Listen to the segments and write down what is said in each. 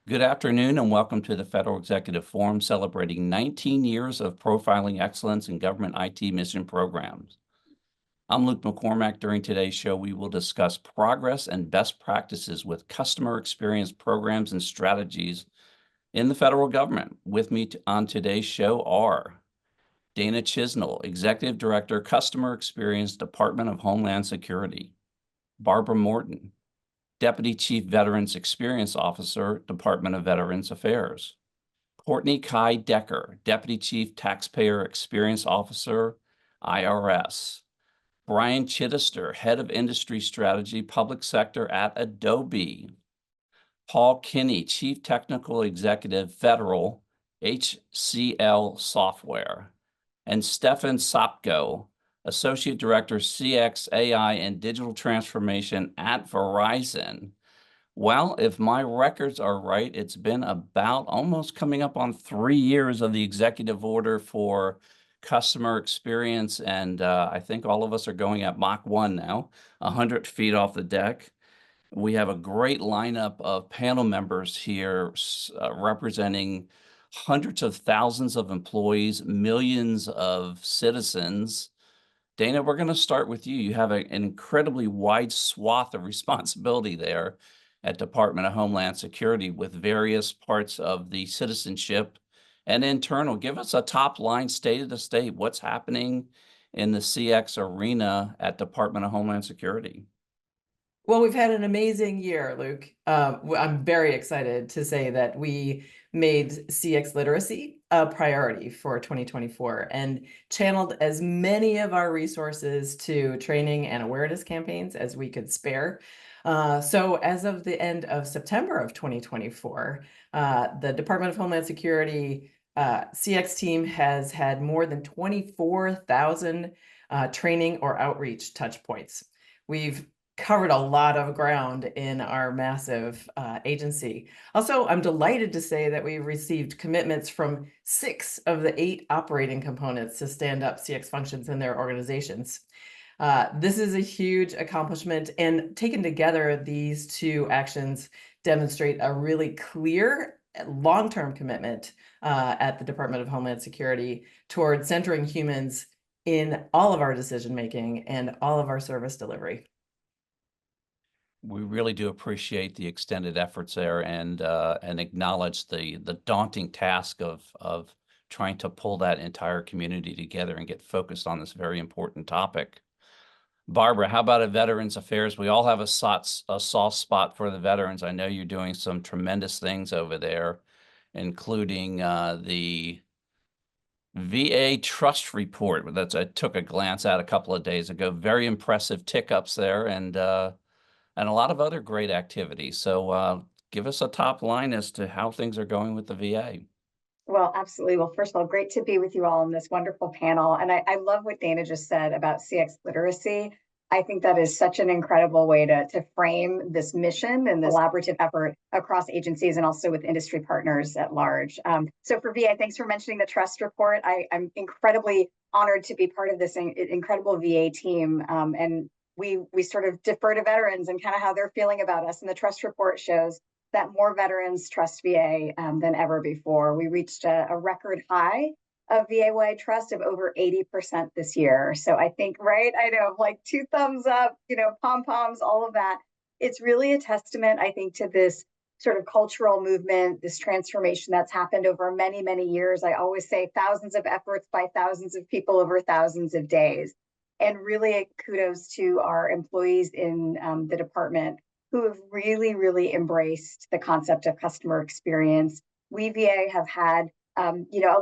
Good afternoon and welcome to the Federal Executive Forum celebrating 19 years of profiling excellence in government IT mission programs. I'm Luke McCormack. During today's show, we will discuss progress and best practices with customer experience programs and strategies in the federal government. With me on today's show are Dana Chisnell, Executive Director, Customer Experience, Department of Homeland Security; Barbara Morton, Deputy Chief Veterans Experience Officer, Department of Veterans Affairs; Courtney Kai Decker, Deputy Chief Taxpayer Experience Officer, IRS; Brian Chittister, Head of Industry Strategy, Public Sector at Adobe; Paul Kinney, Chief Technical Executive, Federal, HCL Software; and Stefan Sopko, Associate Director, CX, AI, and Digital Transformation at Verizon. Well, if my records are right, it's been about almost coming up on 3 years of the executive order for customer experience, and I think all of us are going at Mach 1 now, 100 feet off the deck. We have a great lineup of panel members here representing hundreds of thousands of employees, millions of citizens. Dana, we're going to start with you. You have an incredibly wide swath of responsibility there at Department of Homeland Security with various parts of the citizenship and internal. Give us a top line state of the state. What's happening in the CX arena at Department of Homeland Security? Well, we've had an amazing year, Luke. I'm very excited to say that we made CX literacy a priority for 2024 and channeled as many of our resources to training and awareness campaigns as we could spare. So as of the end of September of 2024, the Department of Homeland Security CX team has had more than 24,000 training or outreach touch points. We've covered a lot of ground in our massive agency. Also, I'm delighted to say that we've received commitments from 6 of the 8 operating components to stand up CX functions in their organizations. This is a huge accomplishment, and taken together, these 2 actions demonstrate a really clear long-term commitment at the Department of Homeland Security toward centering humans in all of our decision-making and all of our service delivery. We really do appreciate the extended efforts there and acknowledge the daunting task of trying to pull that entire community together and get focused on this very important topic. Barbara, how about at Veterans Affairs? We all have a soft spot for the veterans. I know you're doing some tremendous things over there, including the VA Trust Report. I took a glance at a couple of days ago. Very impressive tick-ups there, and a lot of other great activities. So give us a top line as to how things are going with the VA. Well, absolutely. Well, first of all, great to be with you all on this wonderful panel. And I love what Dana just said about CX literacy. I think that is such an incredible way to frame this mission and this collaborative effort across agencies and also with industry partners at large. So for VA, thanks for mentioning the trust report. I'm incredibly honored to be part of this incredible VA team. And we sort of defer to veterans and kind of how they're feeling about us. And the trust report shows that more veterans trust VA than ever before. We reached a record high of VA-wide trust of over 80% this year. So I think, right, I know, like 2 thumbs up, pom-poms, all of that. It's really a testament, I think, to this sort of cultural movement, this transformation that's happened over many, many years. I always say thousands of efforts by thousands of people over thousands of days. And really kudos to our employees in the department who have really, really embraced the concept of customer experience. We VA have had, a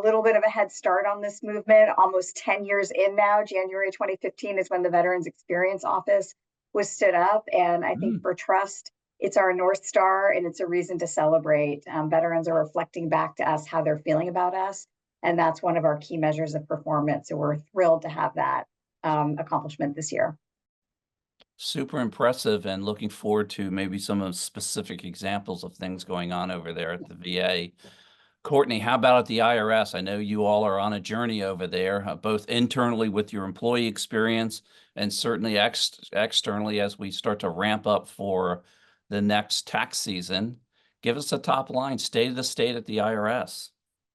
little bit of a head start on this movement, almost 10 years in now. January 2015 is when the Veterans Experience Office was stood up. And I think for trust, it's our North Star and it's a reason to celebrate. Veterans are reflecting back to us how they're feeling about us. And that's one of our key measures of performance. So we're thrilled to have that accomplishment this year. Super impressive, and looking forward to maybe some of specific examples of things going on over there at the VA. Courtney, how about at the IRS? I know you all are on a journey over there, both internally with your employee experience and certainly externally as we start to ramp up for the next tax season. Give us a top line, state of the state at the IRS.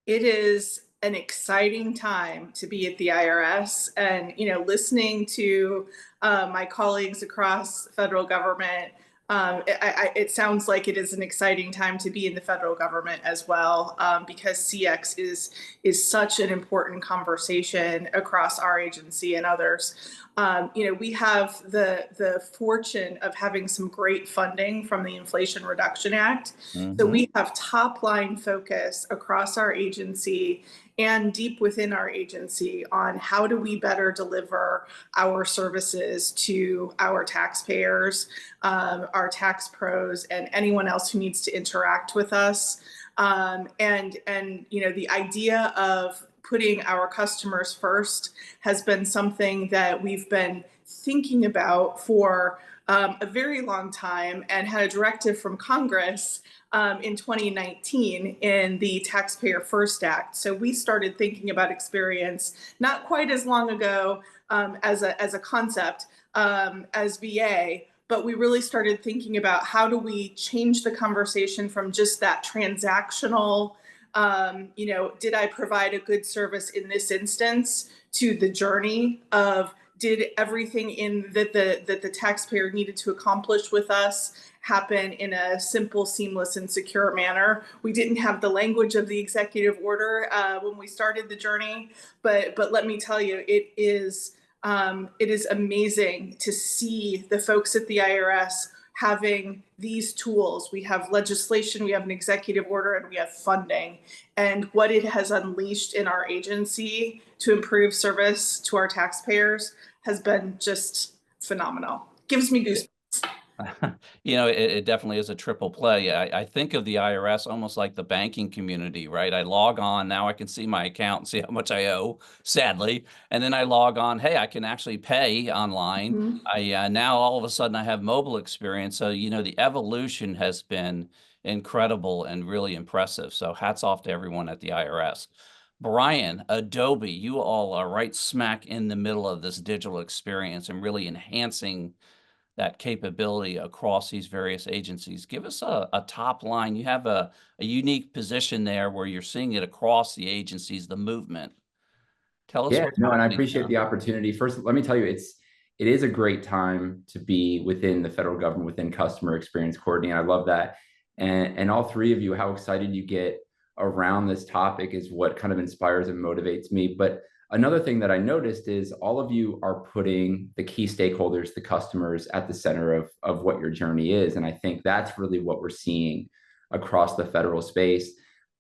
It is an exciting time to be at the IRS, and listening to my colleagues across the federal government. It sounds like it is an exciting time to be in the federal government as well, because CX is such an important conversation across our agency and others. We have the fortune of having some great funding from the Inflation Reduction Act. So we have top line focus across our agency and deep within our agency on how do we better deliver our services to our taxpayers, our tax pros, and anyone else who needs to interact with us. The idea of putting our customers first has been something that we've been thinking about for a very long time, and had a directive from Congress in 2019 in the Taxpayer First Act. So we started thinking about experience not quite as long ago as a concept as VA, but we really started thinking about how do we change the conversation from just that transactional, did I provide a good service in this instance, to the journey of did everything that the taxpayer needed to accomplish with us happen in a simple, seamless, and secure manner. We didn't have the language of the executive order when we started the journey, but let me tell you, it is amazing to see the folks at the IRS having these tools. We have legislation, we have an executive order, and we have funding. And what it has unleashed in our agency to improve service to our taxpayers has been just phenomenal. Gives me goosebumps. It definitely is a triple play. I think of the IRS almost like the banking community, right? I log on, now I can see my account and see how much I owe, sadly. And then I log on, hey, I can actually pay online. Now all of a sudden I have mobile experience. So, the evolution has been incredible and really impressive. So hats off to everyone at the IRS. Brian, Adobe, you all are right smack in the middle of this digital experience and really enhancing that capability across these various agencies. Give us a top line. You have a unique position there where you're seeing it across the agencies, the movement. Tell us what's and I happening appreciate now. the opportunity. First, let me tell you, it is a great time to be within the federal government, within customer experience, Courtney. I love that. And all three of you, how excited you get around this topic is what kind of inspires and motivates me. But another thing that I noticed is all of you are putting the key stakeholders, the customers, at the center of what your journey is. And I think that's really what we're seeing across the federal space.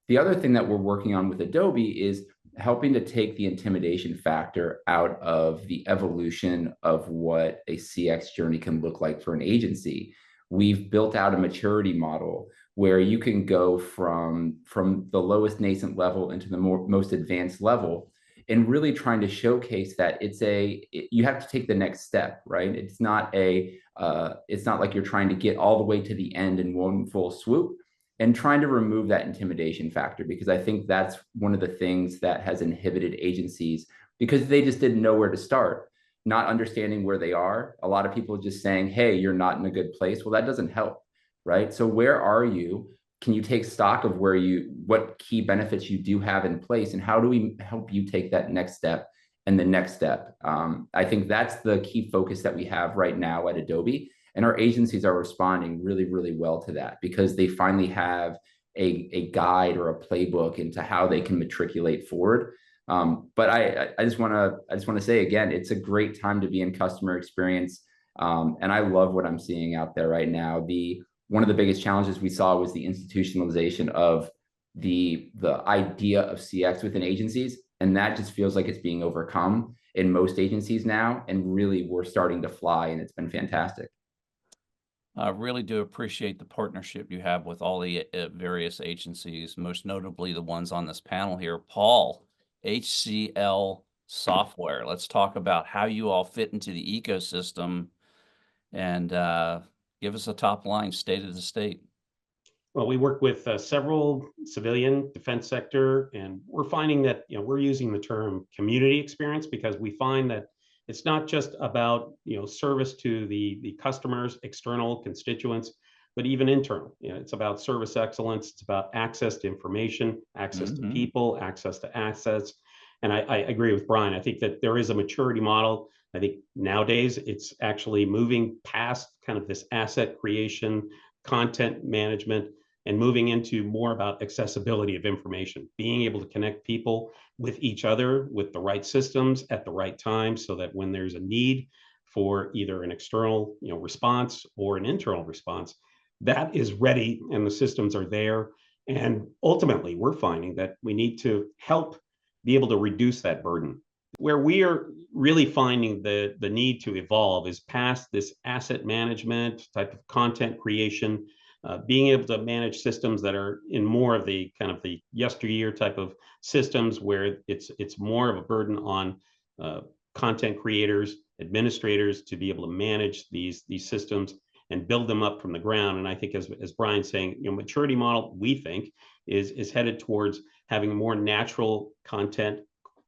The other thing that we're working on with Adobe is helping to take the intimidation factor out of the evolution of what a CX journey can look like for an agency. We've built out a maturity model where you can go from the lowest nascent level into the most advanced level, and really trying to showcase that you have to take the next step, right? It's not like you're trying to get all the way to the end in one full swoop, and trying to remove that intimidation factor, because I think that's one of the things that has inhibited agencies, because they just didn't know where to start, not understanding where they are. A lot of people just saying, hey, you're not in a good place. Well, that doesn't help, right? So where are you? Can you take stock of what key benefits you do have in place, and how do we help you take that next step and the next step? I think that's the key focus that we have right now at Adobe, and our agencies are responding really, really well to that, because they finally have a guide or a playbook into how they can matriculate forward. But I just want to say again, it's a great time to be in customer experience, and I love what I'm seeing out there right now. One of the biggest challenges we saw was the institutionalization of the idea of CX within agencies. And that just feels like it's being overcome in most agencies now. And really, we're starting to fly, and it's been fantastic. I really do appreciate the partnership you have with all the various agencies, most notably the ones on this panel here. Paul, HCL Software. Let's talk about how you all fit into the ecosystem, and give us a top line, state of the state. Well, we work with several civilian defense sector, and we're finding that we're using the term community experience, because we find that it's not just about service to the customers, external constituents. but even internal. You know, it's about service excellence. It's about access to information, access to people, access to assets. And I agree with Brian. I think that there is a maturity model. I think nowadays it's actually moving past kind of this asset creation, content management, and moving into more about accessibility of information, being able to connect people with each other with the right systems at the right time, so that when there's a need for either an external, response or an internal response, that is ready and the systems are there. And ultimately, we're finding that we need to help be able to reduce that burden. Where we are really finding the need to evolve is past this asset management type of content creation, being able to manage systems that are in more of the kind of the yesteryear type of systems, where it's more of a burden on content creators, administrators, to be able to manage these systems and build them up from the ground. And I think, as Brian's saying, maturity model, we think, is headed towards having more natural content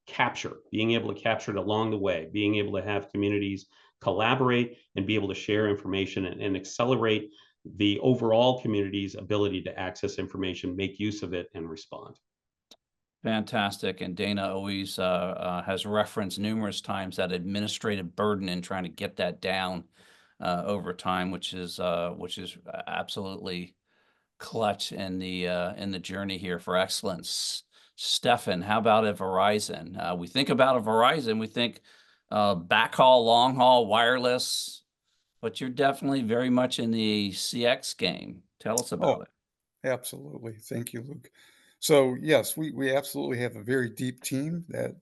capture, being able to capture it along the way, being able to have communities collaborate and be able to share information and accelerate the overall community's ability to access information, make use of it, and respond. Fantastic. And Dana always has referenced numerous times that administrative burden in trying to get that down over time, which is absolutely clutch in the journey here for excellence. Stefan, how about at Verizon? We think about a Verizon, we think backhaul, long haul, wireless, but you're definitely very much in the CX game. Tell us about it. Absolutely. Thank you, Luke. So yes, we absolutely have a very deep team that,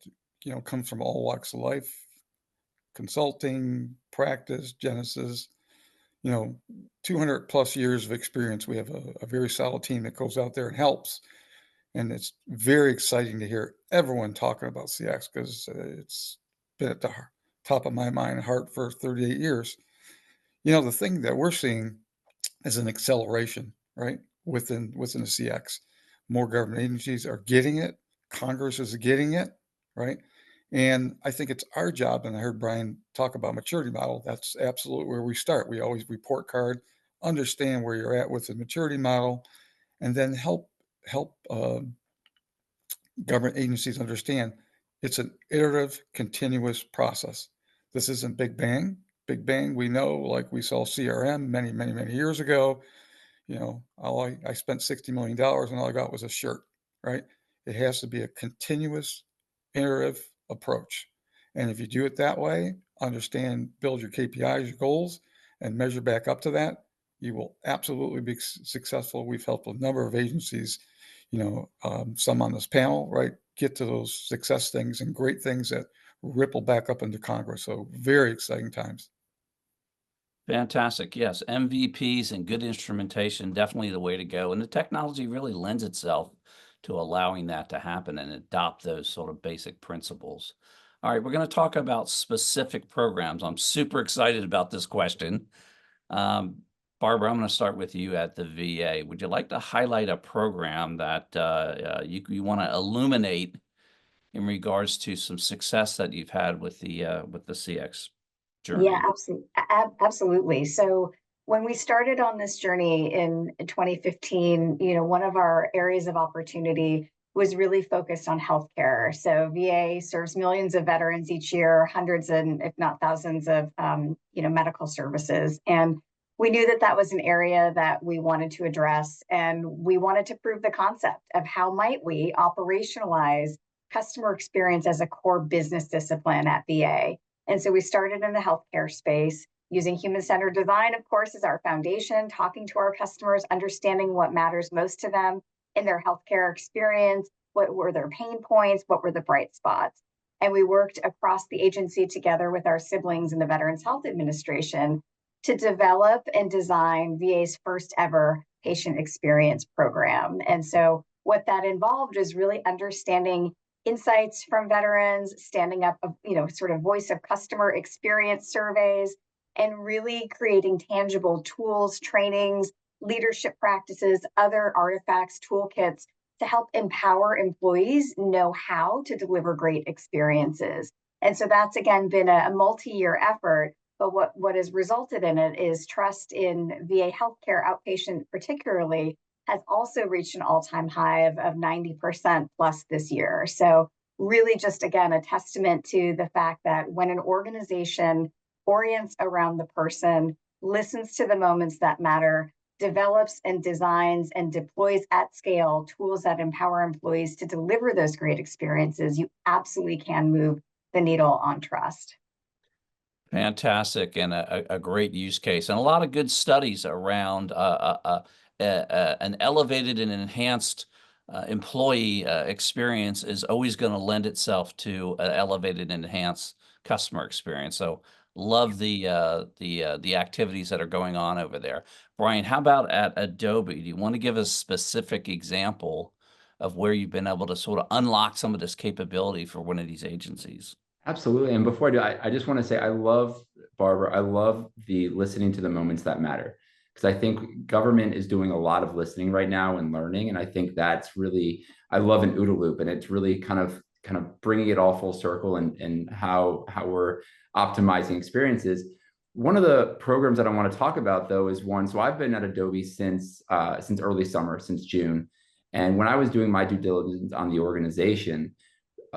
comes from all walks of life, consulting, practice, Genesis, 200 plus years of experience. We have a very solid team that goes out there and helps. And it's very exciting to hear everyone talking about CX, because it's been at the top of my mind and heart for 38 years. The thing that we're seeing is an acceleration, right? Within the CX. More government agencies are getting it. Congress is getting it, right? And I think it's our job, and I heard Brian talk about maturity model. That's absolutely where we start. We always report card, understand where you're at with the maturity model, and then help government agencies understand it's an iterative, continuous process. This isn't Big Bang. Big Bang, we know, like we saw CRM many, many, many years ago. I spent $60 million and all I got was a shirt, right? It has to be a continuous, iterative approach. And if you do it that way, understand, build your KPIs, your goals, and measure back up to that, you will absolutely be successful. We've helped a number of agencies, some on this panel, right, get to those success things and great things that ripple back up into Congress. So very exciting times. Fantastic. Yes, MVPs and good instrumentation, definitely the way to go. And the technology really lends itself to allowing that to happen and adopt those sort of basic principles. All right, we're going to talk about specific programs. I'm super excited about this question. Barbara, I'm going to start with you at the VA. Would you like to highlight a program that you want to illuminate in regards to some success that you've had with the CX journey? Yeah, absolutely. So when we started on this journey in 2015, one of our areas of opportunity was really focused on healthcare. So VA serves millions of veterans each year, hundreds and if not thousands of medical services. And we knew that was an area that we wanted to address, and we wanted to prove the concept of how might we operationalize customer experience as a core business discipline at VA. And so we started in the healthcare space, using human-centered design, of course, as our foundation, talking to our customers, understanding what matters most to them in their healthcare experience, what were their pain points, what were the bright spots. And we worked across the agency together with our siblings in the Veterans Health Administration to develop and design VA's first ever patient experience program. And so what that involved is really understanding insights from veterans, standing up, sort of voice of customer experience surveys, and really creating tangible tools, trainings, leadership practices, other artifacts, toolkits to help empower employees know how to deliver great experiences. And so that's, again, been a multi-year effort, But what has resulted in it is trust in VA healthcare outpatient particularly has also reached an all-time high of 90% plus this year. So really just, again, a testament to the fact that when an organization orients around the person, listens to the moments that matter, develops and designs and deploys at scale tools that empower employees to deliver those great experiences, you absolutely can move the needle on trust. Fantastic, and a great use case, and a lot of good studies around an elevated and enhanced employee experience is always going to lend itself to an elevated and enhanced customer experience. So love the activities that are going on over there. Brian, how about at Adobe? Do you want to give a specific example of where you've been able to sort of unlock some of this capability for one of these agencies? Absolutely. And before I do, I just want to say I love, Barbara, I love the listening to the moments that matter, because I think government is doing a lot of listening right now and learning. And I think that's really, I love an OODA loop, and it's really kind of bringing it all full circle and how we're optimizing experiences. One of the programs that I want to talk about, though, is one. So I've been at Adobe since early summer, since June. And when I was doing my due diligence on the organization,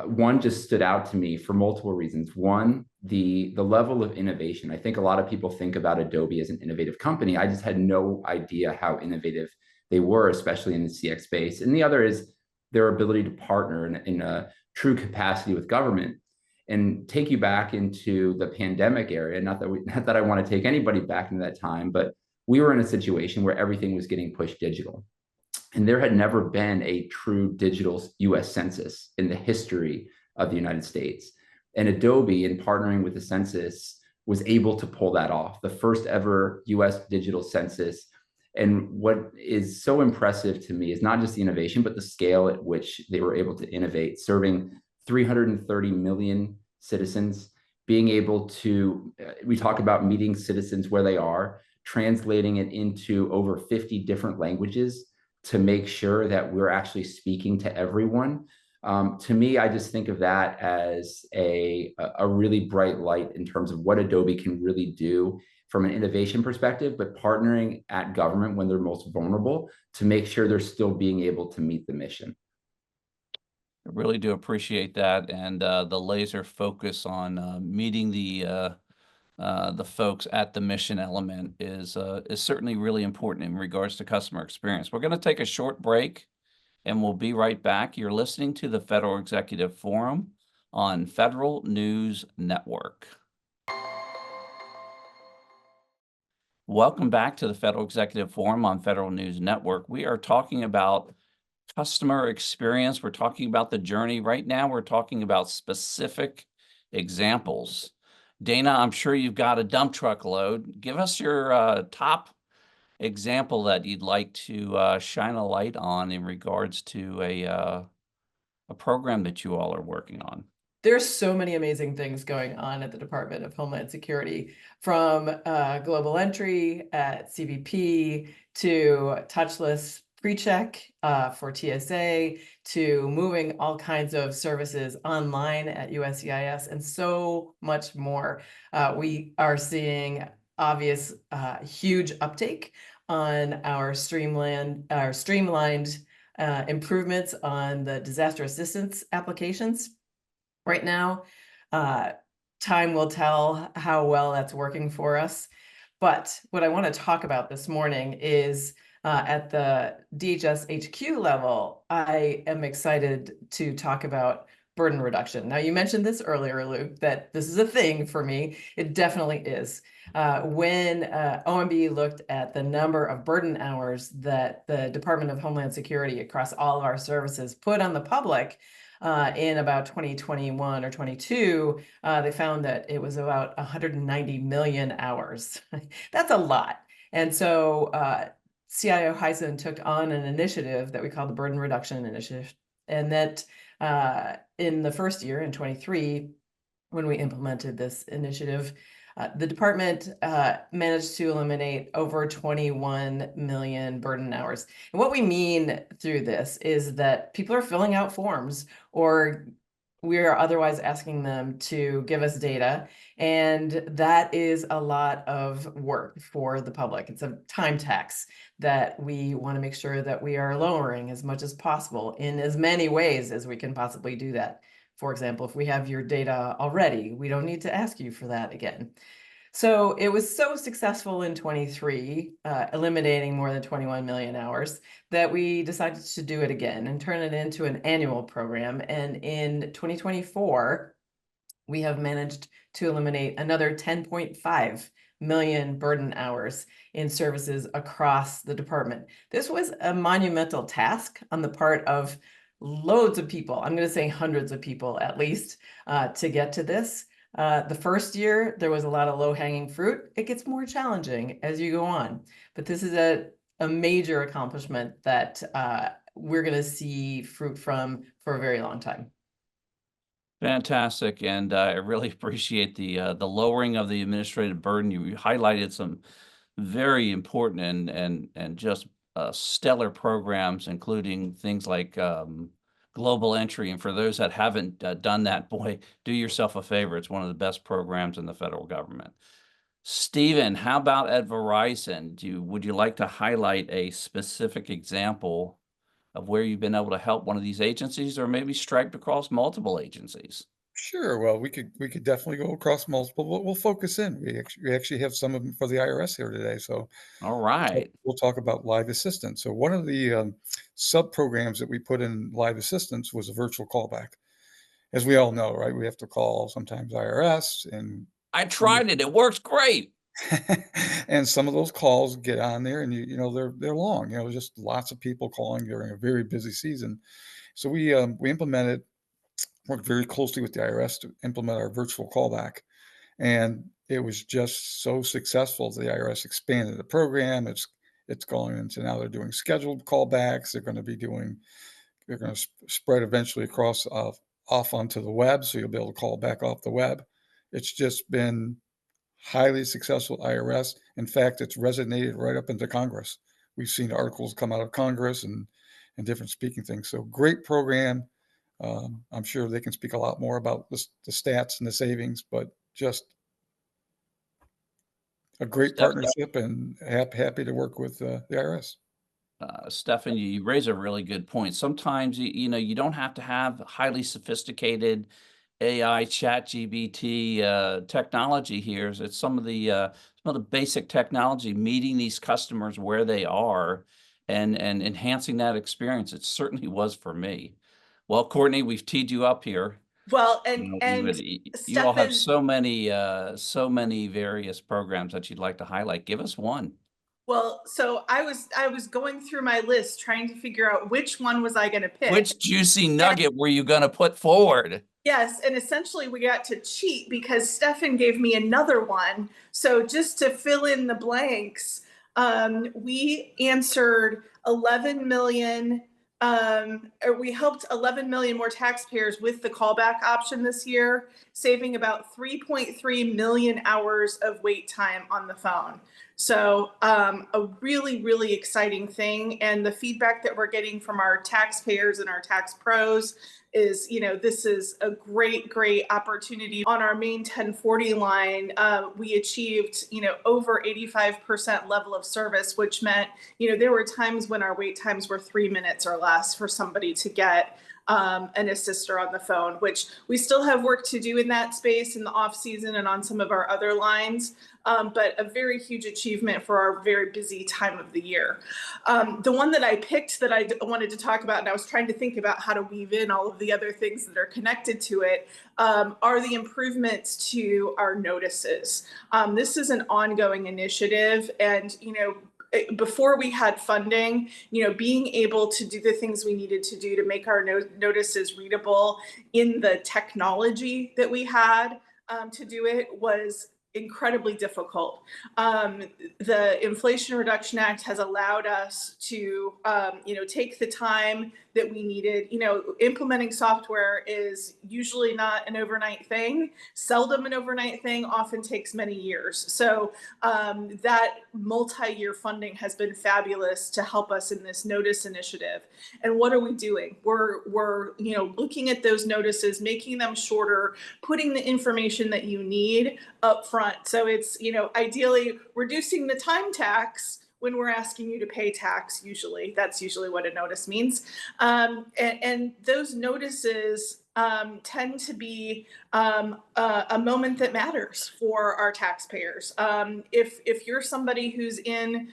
one just stood out to me for multiple reasons. One, the level of innovation. I think a lot of people think about Adobe as an innovative company. I just had no idea how innovative they were, especially in the CX space. And the other is their ability to partner in a true capacity with government. And take you back into the pandemic area. Not that I want to take anybody back into that time, but we were in a situation where everything was getting pushed digital. And there had never been a true digital US census in the history of the United States. And Adobe, in partnering with the census, was able to pull that off, the first ever US digital census. And what is so impressive to me is not just the innovation, but the scale at which they were able to innovate, serving 330 million citizens, being able to, we talk about meeting citizens where they are, translating it into over 50 different languages to make sure that we're actually speaking to everyone. To me, I just think of that as a really bright light in terms of what Adobe can really do from an innovation perspective, but partnering at government when they're most vulnerable to make sure they're still being able to meet the mission. I really do appreciate that, and the laser focus on meeting the folks at the mission element is certainly really important in regards to customer experience. We're going to take a short break, and we'll be right back. You're listening to the Federal Executive Forum on Federal News Network. Welcome back to the Federal Executive Forum on Federal News Network. We are talking about customer experience. We're talking about the journey. Right now, we're talking about specific examples. Dana, I'm sure you've got a dump truck load. Give us your top example that you'd like to shine a light on in regards to a program that you all are working on. There's so many amazing things going on at the Department of Homeland Security, from global entry at CBP to touchless pre-check for TSA, to moving all kinds of services online at USCIS, and so much more. We are seeing obvious huge uptake on our streamlined improvements on the disaster assistance applications. Right now, time will tell how well that's working for us. But what I want to talk about this morning is at the DHS HQ level, I am excited to talk about burden reduction. Now, you mentioned this earlier, Luke, that this is a thing for me. It definitely is. When OMB looked at the number of burden hours that the Department of Homeland Security across all of our services put on the public, in about 2021 or 22, they found that it was about 190 million hours. That's a lot. And so CIO Heisen took on an initiative that we call the Burden Reduction Initiative. And that in the first year, in 23, when we implemented this initiative, the department managed to eliminate over 21 million burden hours. And what we mean through this is that people are filling out forms or we are otherwise asking them to give us data, and that is a lot of work for the public. It's a time tax that we want to make sure that we are lowering as much as possible in as many ways as we can possibly do that. For example, if we have your data already, we don't need to ask you for that again. So it was so successful in 23, eliminating more than 21 million hours, that we decided to do it again and turn it into an annual program. And in 2024, we have managed to eliminate another 10.5 million burden hours in services across the department. This was a monumental task on the part of loads of people. I'm going to say hundreds of people at least, to get to this. The first year, there was a lot of low-hanging fruit. It gets more challenging as you go on. But this is a major accomplishment that we're going to see fruit from for a very long time. Fantastic, and I really appreciate the lowering of the administrative burden. You highlighted some very important and just stellar programs, including things like global entry. And for those that haven't done that, boy, do yourself a favor. It's one of the best programs in the federal government. Stephen, how about at Verizon? Would you like to highlight a specific example of where you've been able to help one of these agencies, or maybe striped across multiple agencies? Sure. Well, we could definitely go across multiple. We'll focus in. We actually have some of them for the IRS here today. So All we'll talk, right. we'll talk about Live Assistant. So one of the sub programs that we put in Live Assistance was a virtual callback. As we all know, right? We have to call sometimes IRS, and I some of tried it. It works great. and some of those calls get on there, and they're long. Just lots of people calling during a very busy season. So we implemented, worked very closely with the IRS to implement our virtual callback, and it was just so successful. The IRS expanded the program. It's going into, now they're doing scheduled callbacks. They're going to spread eventually across off onto the web, so you'll be able to call back off the web. It's just been highly successful at IRS. In fact, it's resonated right up into Congress. We've seen articles come out of Congress and different speaking things. So great program. I'm sure they can speak a lot more about the stats and the savings, but just a great Steph, partnership, and happy to work with the IRS. Stephanie, you raise a really good point. Sometimes you don't have to have highly sophisticated AI, chat GBT technology here. It's some of the basic technology, meeting these customers where they are and enhancing that experience. It certainly was for me. Well, Courtney, we've teed you up here. Well, You all have Stefan, so many various programs that you'd like to highlight. Give us one. well, so I was going through my list trying to figure out which one was I going to pick. Which juicy nugget were you going to put forward? Yes, and essentially we got to cheat because Stefan gave me another one. So just to fill in the blanks, we answered 11 million, or we helped 11 million more taxpayers with the callback option this year, saving about 3.3 million hours of wait time on the phone. So a really, really exciting thing. And the feedback that we're getting from our taxpayers and our tax pros is, this is a great opportunity. On our main 1040 line, we achieved, over 85% level of service, which meant, there were times when our wait times were 3 minutes or less for somebody to get an assister on the phone, which we still have work to do in that space in the off season and on some of our other lines. But a very huge achievement for our very busy time of the year. The one that I picked that I wanted to talk about, and I was trying to think about how to weave in all of the other things that are connected to it, are the improvements to our notices. This is an ongoing initiative, and before we had funding, being able to do the things we needed to do to make our notices readable in the technology that we had to do it was incredibly difficult. The Inflation Reduction Act has allowed us to, take the time that we needed. Implementing software is usually not an overnight thing, seldom an overnight thing, often takes many years. So that multi-year funding has been fabulous to help us in this notice initiative. And what are we doing? We're looking at those notices, making them shorter, putting the information that you need up front. So it's, ideally reducing the time tax when we're asking you to pay tax. Usually that's usually what a notice means. And those notices tend to be a moment that matters for our taxpayers. If you're somebody who's in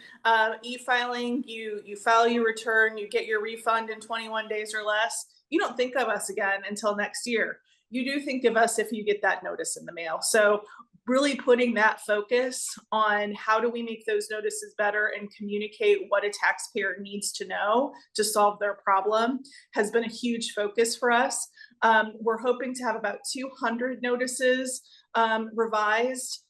e-filing, you file your return, you get your refund in 21 days or less, you don't think of us again until next year. You do think of us if you get that notice in the mail. So really putting that focus on how do we make those notices better and communicate what a taxpayer needs to know to solve their problem has been a huge focus for us. We're hoping to have about 200 notices revised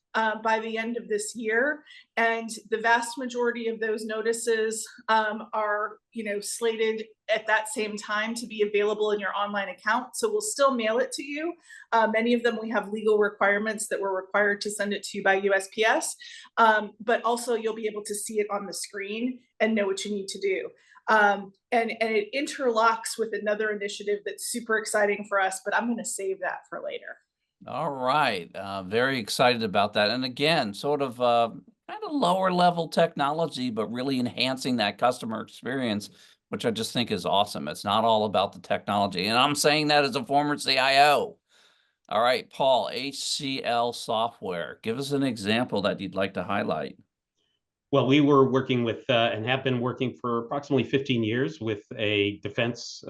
by the end of this year. And the vast majority of those notices are, slated at that same time to be available in your online account. So we'll still mail it to you. Many of them, we have legal requirements that we're required to send it to you by USPS, but also you'll be able to see it on the screen and know what you need to do. And it interlocks with another initiative that's super exciting for us, but I'm going to save that for later. All right. Very excited about that. And again, sort of kind of lower level technology, but really enhancing that customer experience, which I just think is awesome. It's not all about the technology. And I'm saying that as a former CIO. All right, Paul, HCL software. Give us an example that you'd like to highlight. Well, we were working with and have been working for approximately 15 years with a defense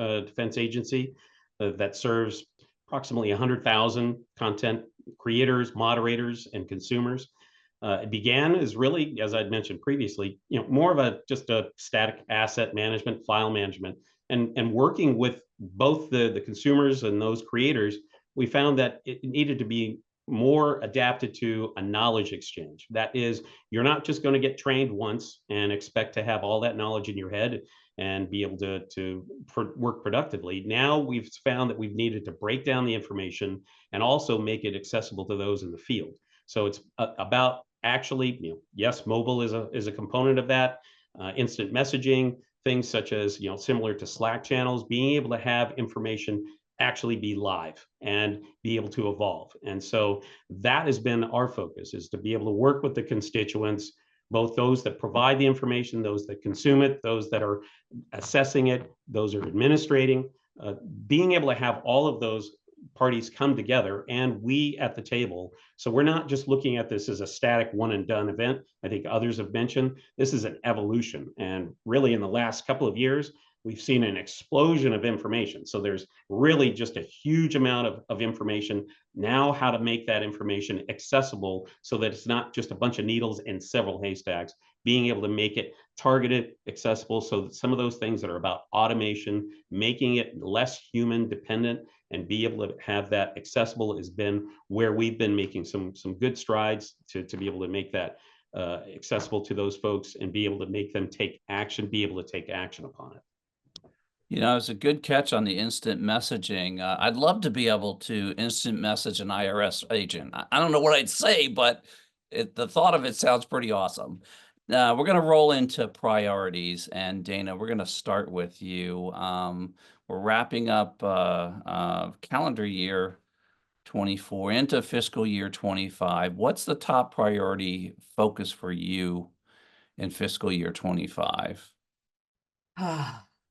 agency that serves approximately 100,000 content creators, moderators, and consumers. It began as really, as I'd mentioned previously, more of just a static asset management, file management, and working with both the consumers and those creators, we found that it needed to be more adapted to a knowledge exchange. That is, you're not just going to get trained once and expect to have all that knowledge in your head and be able to work productively. Now we've found that we've needed to break down the information and also make it accessible to those in the field. So it's about actually, yes, mobile is a component of that. Instant messaging, things such as, similar to Slack channels, being able to have information actually be live and be able to evolve. And so that has been our focus, is to be able to work with the constituents, both those that provide the information, those that consume it, those that are assessing it, those are administrating, being able to have all of those parties come together and we at the table. So we're not just looking at this as a static one and done event. I think others have mentioned this is an evolution. And really in the last couple of years, we've seen an explosion of information. So there's really just a huge amount of information. Now, how to make that information accessible so that it's not just a bunch of needles in several haystacks, being able to make it targeted, accessible, so that some of those things that are about automation, making it less human dependent and be able to have that accessible has been where we've been making some good strides to be able to make that accessible to those folks and be able to make them be able to take action upon it. It's a good catch on the instant messaging. I'd love to be able to instant message an IRS agent. I don't know what I'd say, but the thought of it sounds pretty awesome. We're going to roll into priorities, and Dana, we're going to start with you. We're wrapping up calendar year 24 into fiscal year 25. What's the top priority focus for you in fiscal year 25?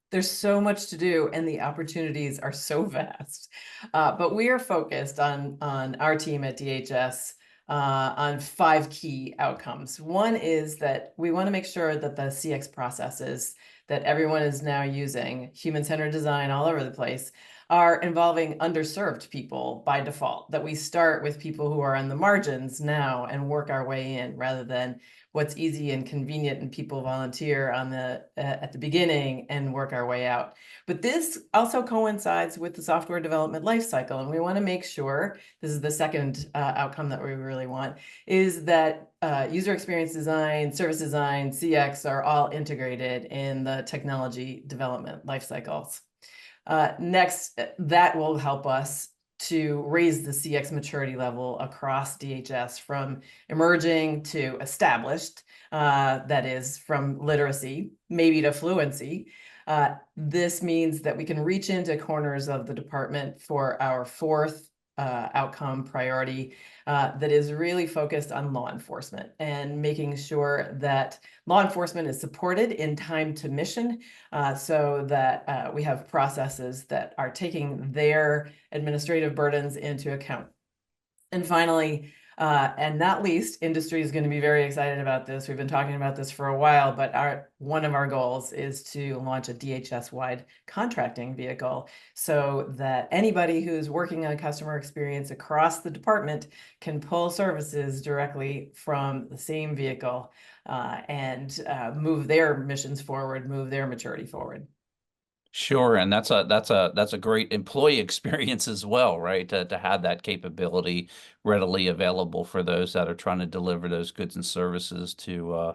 There's so much to do and the opportunities are so vast. But we are focused on our team at DHS on 5 key outcomes. One is that we want to make sure that the CX processes that everyone is now using, human-centered design all over the place, are involving underserved people by default, that we start with people who are on the margins now and work our way in rather than what's easy and convenient, and people volunteer on the at the beginning and work our way out. But this also coincides with the software development lifecycle, and we want to make sure, this is the second outcome that we really want, is that user experience design, service design, CX are all integrated in the technology development lifecycles. Next, that will help us to raise the CX maturity level across DHS from emerging to established, that is from literacy, maybe to fluency. This means that we can reach into corners of the department for our fourth outcome priority that is really focused on law enforcement and making sure that law enforcement is supported in time to mission, so that we have processes that are taking their administrative burdens into account. And finally, and not least, industry is going to be very excited about this. We've been talking about this for a while, but one of our goals is to launch a DHS-wide contracting vehicle so that anybody who's working on customer experience across the department can pull services directly from the same vehicle and move their missions forward, move their maturity forward. Sure, and that's a great employee experience as well, right? To have that capability readily available for those that are trying to deliver those goods and services to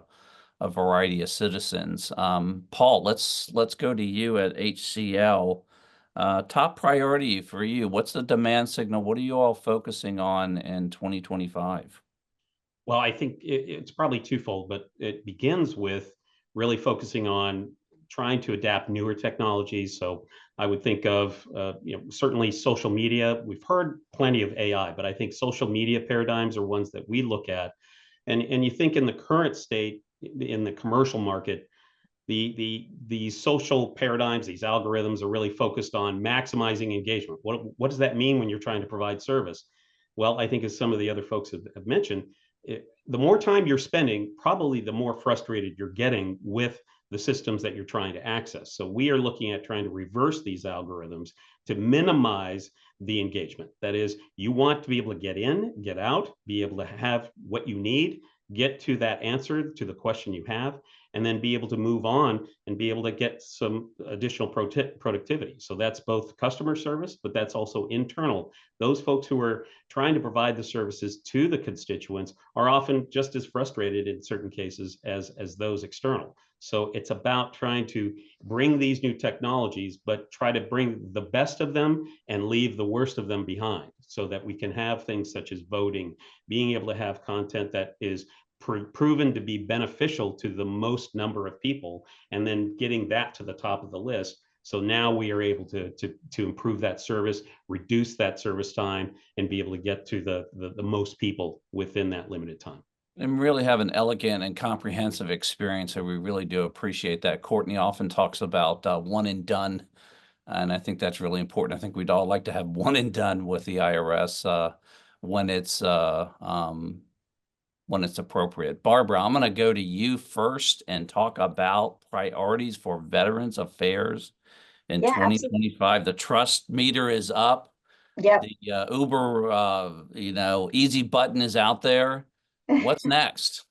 a variety of citizens. Paul, let's go to you at HCL. Top priority for you. What's the demand signal? What are you all focusing on in 2025? Well, I think it's probably twofold, but it begins with really focusing on trying to adapt newer technologies. So I would think of, certainly social media. We've heard plenty of AI, but I think social media paradigms are ones that we look at. And you think in the current state, in the commercial market, the social paradigms, these algorithms are really focused on maximizing engagement. What does that mean when you're trying to provide service? Well, I think as some of the other folks have mentioned, the more time you're spending, probably the more frustrated you're getting with the systems that you're trying to access. So we are looking at trying to reverse these algorithms to minimize the engagement. That is, you want to be able to get in, get out, be able to have what you need, get to that answer to the question you have, and then be able to move on and be able to get some additional productivity. So that's both customer service, but that's also internal. Those folks who are trying to provide the services to the constituents are often just as frustrated in certain cases as those external. So it's about trying to bring these new technologies, but try to bring the best of them and leave the worst of them behind, so that we can have things such as voting, being able to have content that is proven to be beneficial to the most number of people, and then getting that to the top of the list. So now we are able to improve that service, reduce that service time, and be able to get to the most people within that limited time. And really have an elegant and comprehensive experience. So we really do appreciate that. Courtney often talks about one and done. And I think that's really important. I think we'd all like to have one and done with the IRS when it's appropriate. Barbara, I'm going to go to you first and talk about priorities for Veterans Affairs in 2025. The trust meter is up. Yep. The Uber, easy button is out there. What's next?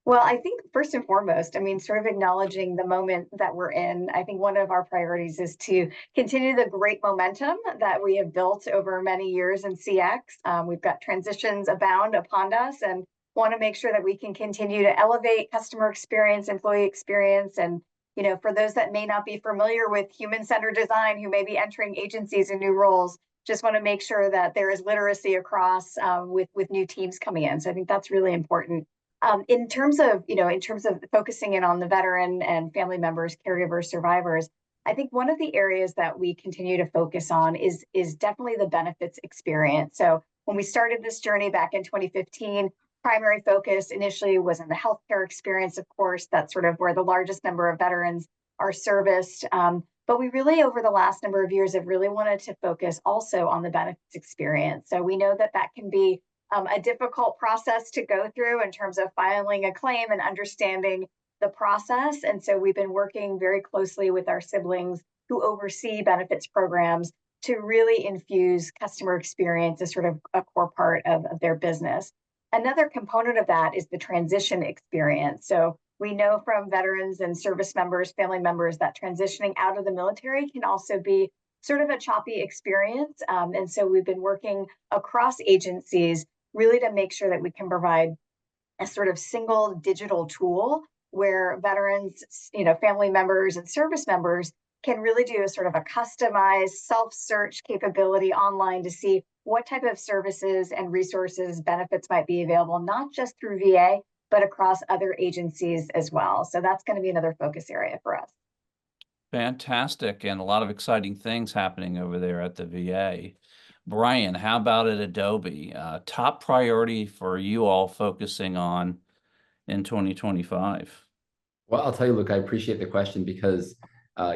Well, I think first and foremost, I mean, sort of acknowledging the moment that we're in, I think one of our priorities is to continue the great momentum that we have built over many years in CX. We've got transitions abound upon us, and want to make sure that we can continue to elevate customer experience, employee experience. And, for those that may not be familiar with human-centered design, who may be entering agencies in new roles, just want to make sure that there is literacy across with new teams coming in. So I think that's really important. In terms of focusing in on the veteran and family members, caregivers, survivors, I think one of the areas that we continue to focus on is definitely the benefits experience. So when we started this journey back in 2015, primary focus initially was in the healthcare experience. Of course, that's sort of where the largest number of veterans are serviced. But we really, over the last number of years, have really wanted to focus also on the benefits experience. So we know that can be a difficult process to go through in terms of filing a claim and understanding the process. And so we've been working very closely with our siblings who oversee benefits programs to really infuse customer experience as sort of a core part of their business. Another component of that is the transition experience. So we know from veterans and service members, family members, that transitioning out of the military can also be sort of a choppy experience. And so we've been working across agencies really to make sure that we can provide a sort of single digital tool where veterans, family members and service members can really do a sort of a customized self-search capability online to see what type of services and resources, benefits might be available, not just through VA, but across other agencies as well. So that's going to be another focus area for us. Fantastic, and a lot of exciting things happening over there at the VA. Brian, how about at Adobe? Top priority for you all focusing on in 2025? Well, I'll tell you, look, I appreciate the question because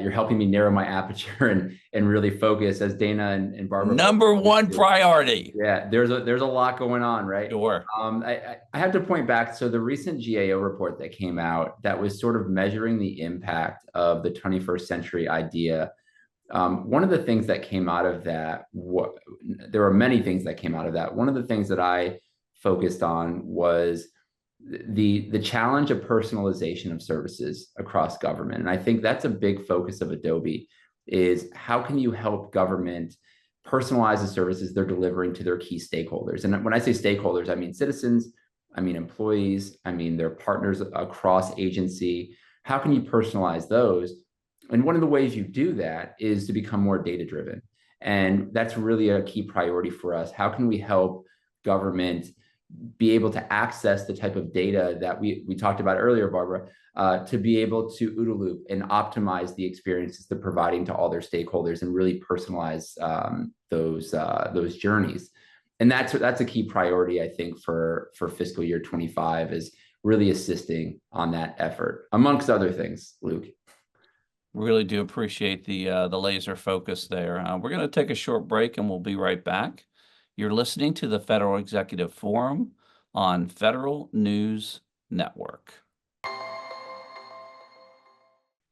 you're helping me narrow my aperture and really focus, as Dana and Barbara. Number one priority. Yeah, there's a lot going on, right? Sure. I have to point back. So the recent GAO report that came out that was sort of measuring the impact of the 21st century idea. One of the things that came out of that, there were many things that came out of that. One of the things that I focused on was the challenge of personalization of services across government. And I think that's a big focus of Adobe, is how can you help government personalize the services they're delivering to their key stakeholders? And when I say stakeholders, I mean citizens, I mean employees, I mean their partners across agency. How can you personalize those? And one of the ways you do that is to become more data-driven. And that's really a key priority for us. How can we help government be able to access the type of data that we talked about earlier, Barbara, to be able to OODA loop and optimize the experiences they're providing to all their stakeholders and really personalize those journeys. And that's a key priority, I think, for fiscal year 25, is really assisting on that effort, amongst other things, Luke. Really do appreciate the laser focus there. We're going to take a short break and we'll be right back. You're listening to the Federal Executive Forum on Federal News Network.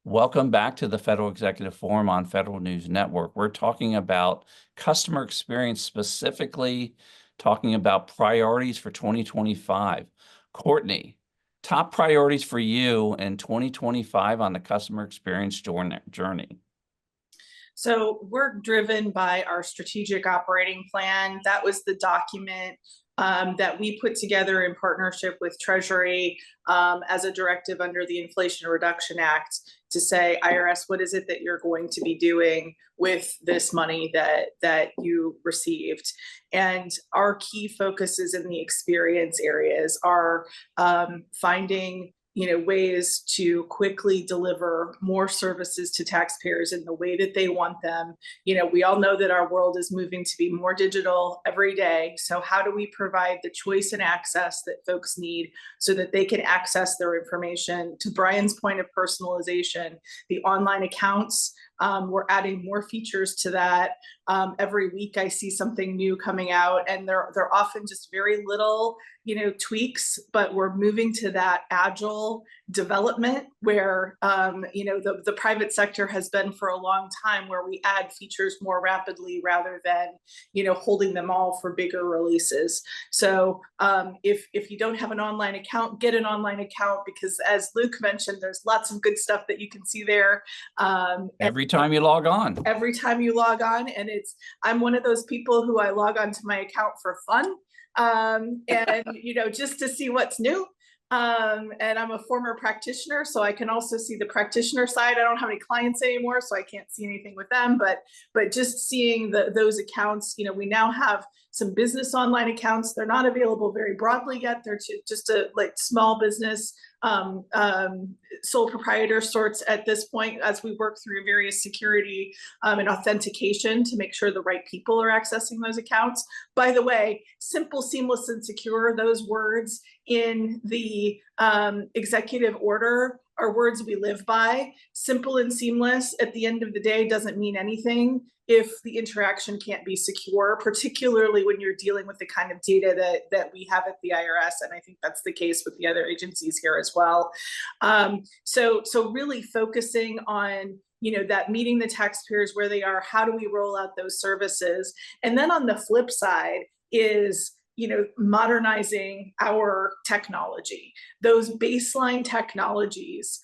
Welcome back to the Federal Executive Forum on Federal News Network. We're talking about customer experience, specifically talking about priorities for 2025. Courtney, top priorities for you in 2025 on the customer experience journey. So we're driven by our strategic operating plan. That was the document that we put together in partnership with Treasury as a directive under the Inflation Reduction Act to say, IRS, what is it that you're going to be doing with this money that you received? And our key focuses in the experience areas are finding ways to quickly deliver more services to taxpayers in the way that they want them. We all know that our world is moving to be more digital every day. So how do we provide the choice and access that folks need so that they can access their information? To Brian's point of personalization, the online accounts, we're adding more features to that. Every week I see something new coming out, and they're often just very little, tweaks, but we're moving to that agile development where, the private sector has been for a long time, where we add features more rapidly rather than, holding them all for bigger releases. So if you don't have an online account, get an online account, because as Luke mentioned, there's lots of good stuff that you can see there. Every time you log on. Every time you log on. And I'm one of those people who I log on to my account for fun. And, just to see what's new. And I'm a former practitioner, so I can also see the practitioner side. I don't have any clients anymore, so I can't see anything with them, but just seeing those accounts, we now have some business online accounts. They're not available very broadly yet. They're just a small business, sole proprietor sorts at this point, as we work through various security and authentication to make sure the right people are accessing those accounts. By the way, simple, seamless, and secure, those words in the executive order are words we live by. Simple and seamless at the end of the day doesn't mean anything if the interaction can't be secure, particularly when you're dealing with the kind of data that we have at the IRS. And I think that's the case with the other agencies here as well. So really focusing on that meeting the taxpayers where they are. How do we roll out those services? And then on the flip side is modernizing our technology. Those baseline technologies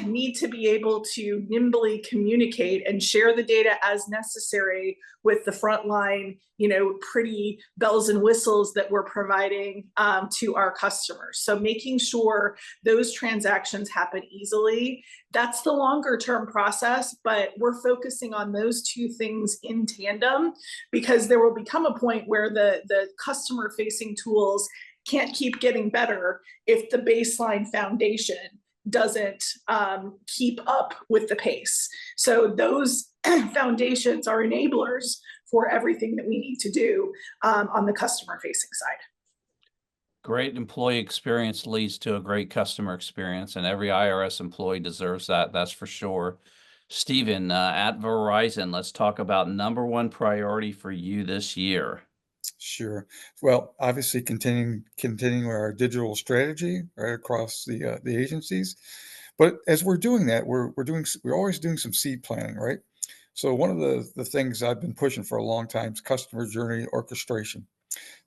need to be able to nimbly communicate and share the data as necessary with the frontline, pretty bells and whistles that we're providing to our customers. So making sure those transactions happen easily, that's the longer term process, but we're focusing on those two things in tandem, because there will become a point where the customer facing tools can't keep getting better if the baseline foundation doesn't keep up with the pace. So those foundations are enablers for everything that we need to do on the customer facing side. Great employee experience leads to a great customer experience, and every IRS employee deserves that. That's for sure. Stephen, at Verizon, let's talk about #1 priority for you this year. Sure. Well, obviously continuing our digital strategy right across the agencies. But as we're doing that, we're always doing some seed planning, right? So one of the things I've been pushing for a long time is customer journey orchestration.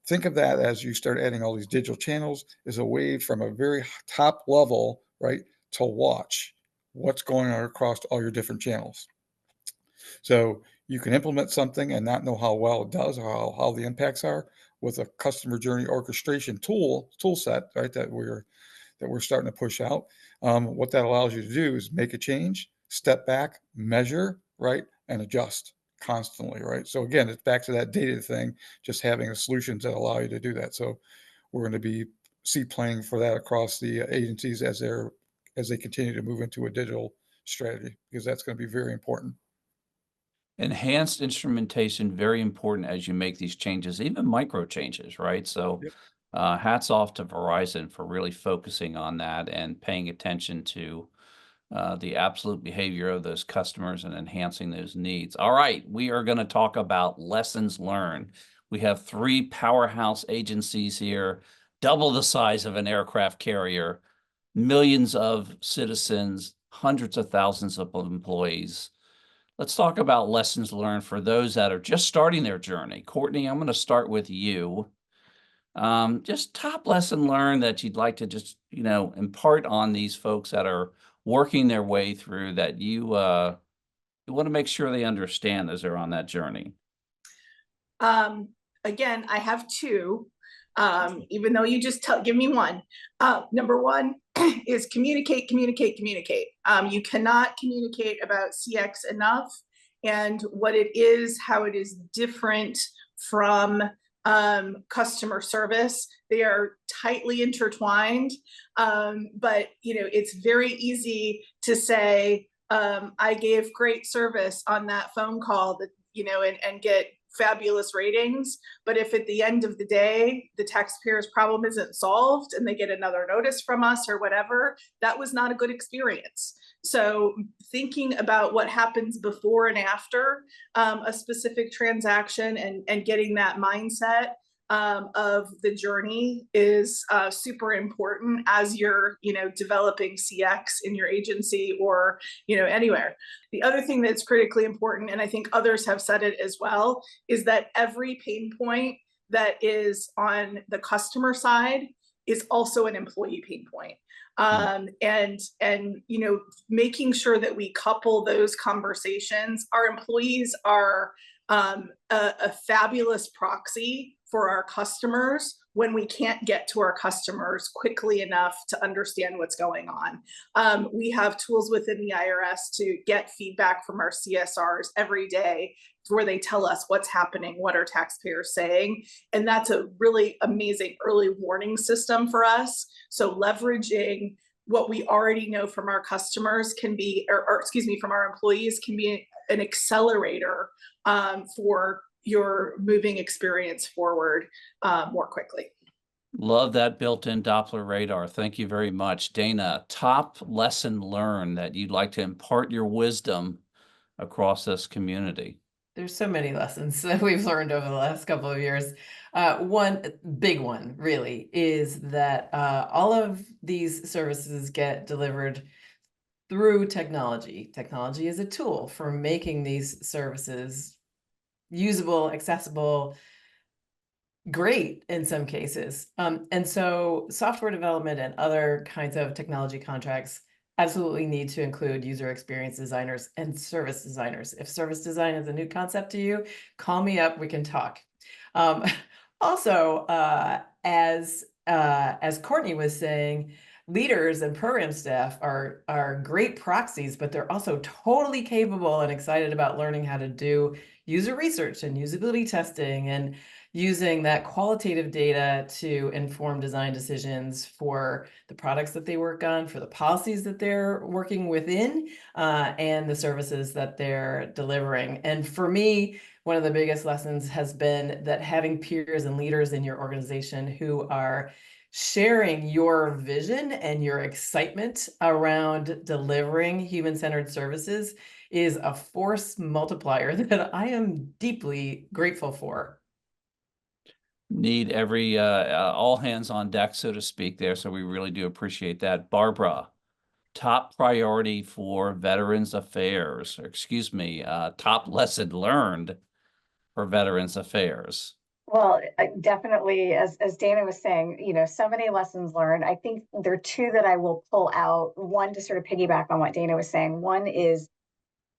Think of that as you start adding all these digital channels as a way from a very top level, right, to watch what's going on across all your different channels. So you can implement something and not know how well it does or how the impacts are with a customer journey orchestration tool set, right? That we're starting to push out. What that allows you to do is make a change, step back, measure, right, and adjust constantly, right? So again, it's back to that data thing, just having the solutions that allow you to do that. So we're going to be seed planning for that across the agencies as they continue to move into a digital strategy, because that's going to be very important. Enhanced instrumentation, very important as you make these changes, even micro changes, right? So Yep. hats off to Verizon for really focusing on that and paying attention to the absolute behavior of those customers and enhancing those needs. All right, we are going to talk about lessons learned. We have 3 powerhouse agencies here, double the size of an aircraft carrier, millions of citizens, hundreds of thousands of employees. Let's talk about lessons learned for those that are just starting their journey. Courtney, I'm going to start with you. Just top lesson learned that you'd like to just, impart on these folks that are working their way through, that you want to make sure they understand as they're on that journey. Again, I have 2, even though you just give me one. Number 1 is communicate. You cannot communicate about CX enough, and what it is, how it is different from customer service. They are tightly intertwined, but it's very easy to say, I gave great service on that phone call, that and get fabulous ratings. But if at the end of the day, the taxpayer's problem isn't solved and they get another notice from us or whatever, that was not a good experience. So thinking about what happens before and after a specific transaction and getting that mindset of the journey is super important as you're developing CX in your agency or anywhere. The other thing that's critically important, and I think others have said it as well, is that every pain point that is on the customer side is also an employee pain point. And making sure that we couple those conversations. Our employees are a fabulous proxy for our customers when we can't get to our customers quickly enough to understand what's going on. We have tools within the IRS to get feedback from our CSRs every day, where they tell us what's happening, what are taxpayers saying, and that's a really amazing early warning system for us. So leveraging what we already know from our customers can be, from our employees, can be an accelerator for your moving experience forward more quickly. Love that built-in Doppler radar. Thank you very much. Dana, top lesson learned that you'd like to impart your wisdom across this community. There's so many lessons that we've learned over the last couple of years. One big one really is that all of these services get delivered through technology. Technology is a tool for making these services usable, accessible, great in some cases. And so software development and other kinds of technology contracts absolutely need to include user experience designers and service designers. If service design is a new concept to you, call me up, we can talk. Also, as Courtney was saying, leaders and program staff are great proxies, but they're also totally capable and excited about learning how to do user research and usability testing and using that qualitative data to inform design decisions for the products that they work on, for the policies that they're working within, and the services that they're delivering. And for me, one of the biggest lessons has been that having peers and leaders in your organization who are sharing your vision and your excitement around delivering human-centered services is a force multiplier that I am deeply grateful for. Need every all hands on deck, so to speak, there. So we really do appreciate that. Barbara, top priority for Veterans Affairs, or excuse me, top lesson learned for Veterans Affairs. Well, definitely, as Dana was saying, so many lessons learned. I think there are two that I will pull out. One, to sort of piggyback on what Dana was saying. One is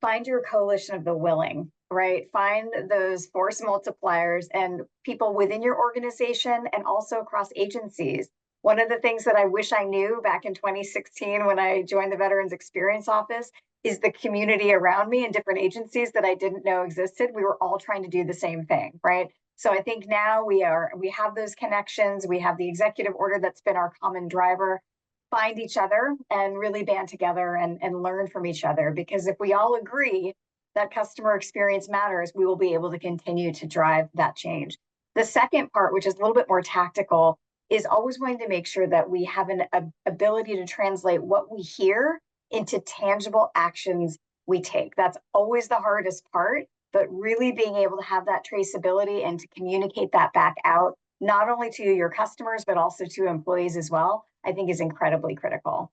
find your coalition of the willing, right? Find those force multipliers and people within your organization and also across agencies. One of the things that I wish I knew back in 2016 when I joined the Veterans Experience Office is the community around me in different agencies that I didn't know existed. We were all trying to do the same thing, right? So I think now we have those connections. We have the executive order that's been our common driver. Find each other and really band together and learn from each other, because if we all agree that customer experience matters, we will be able to continue to drive that change. The second part, which is a little bit more tactical, is always going to make sure that we have an ability to translate what we hear into tangible actions we take. That's always the hardest part, but really being able to have that traceability and to communicate that back out, not only to your customers, but also to employees as well, I think is incredibly critical.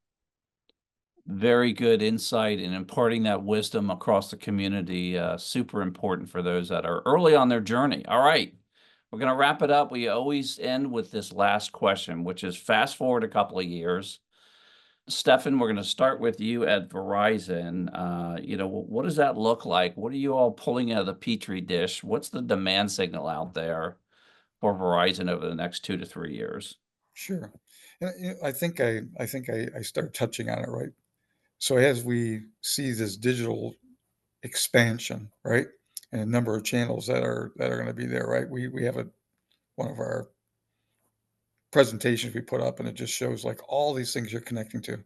Very good insight in imparting that wisdom across the community. Super important for those that are early on their journey. All right, we're going to wrap it up. We always end with this last question, which is fast forward a couple of years. Stefan, we're going to start with you at Verizon. What does that look like? What are you all pulling out of the Petri dish? What's the demand signal out there for Verizon over the next 2 to 3 years? Sure. And I think I started touching on it, right? So as we see this digital expansion, right, and a number of channels that are going to be there, right? We have one of our presentations we put up, and it just shows like all these things you're connecting to.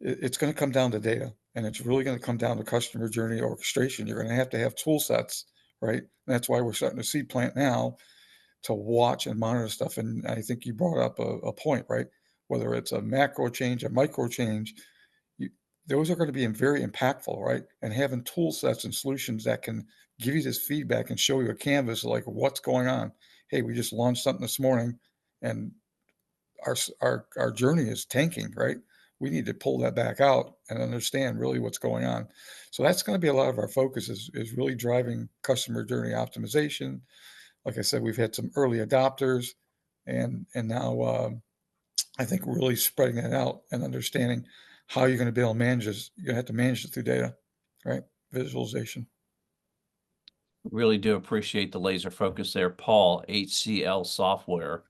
It's going to come down to data, and it's really going to come down to customer journey orchestration. You're going to have tool sets, right? And that's why we're starting to see Plant now to watch and monitor stuff. And I think you brought up a point, right? Whether it's a macro change, a micro change, those are going to be very impactful, right? And having tool sets and solutions that can give you this feedback and show you a canvas of like what's going on. Hey, we just launched something this morning, and our journey is tanking, right? We need to pull that back out and understand really what's going on. So that's going to be a lot of our focus is really driving customer journey optimization. Like I said, we've had some early adopters, and now I think really spreading that out and understanding how you're going to be able to manage this. You're going to have to manage it through data, right? Visualization. Really do appreciate the laser focus there. Paul, HCL Software,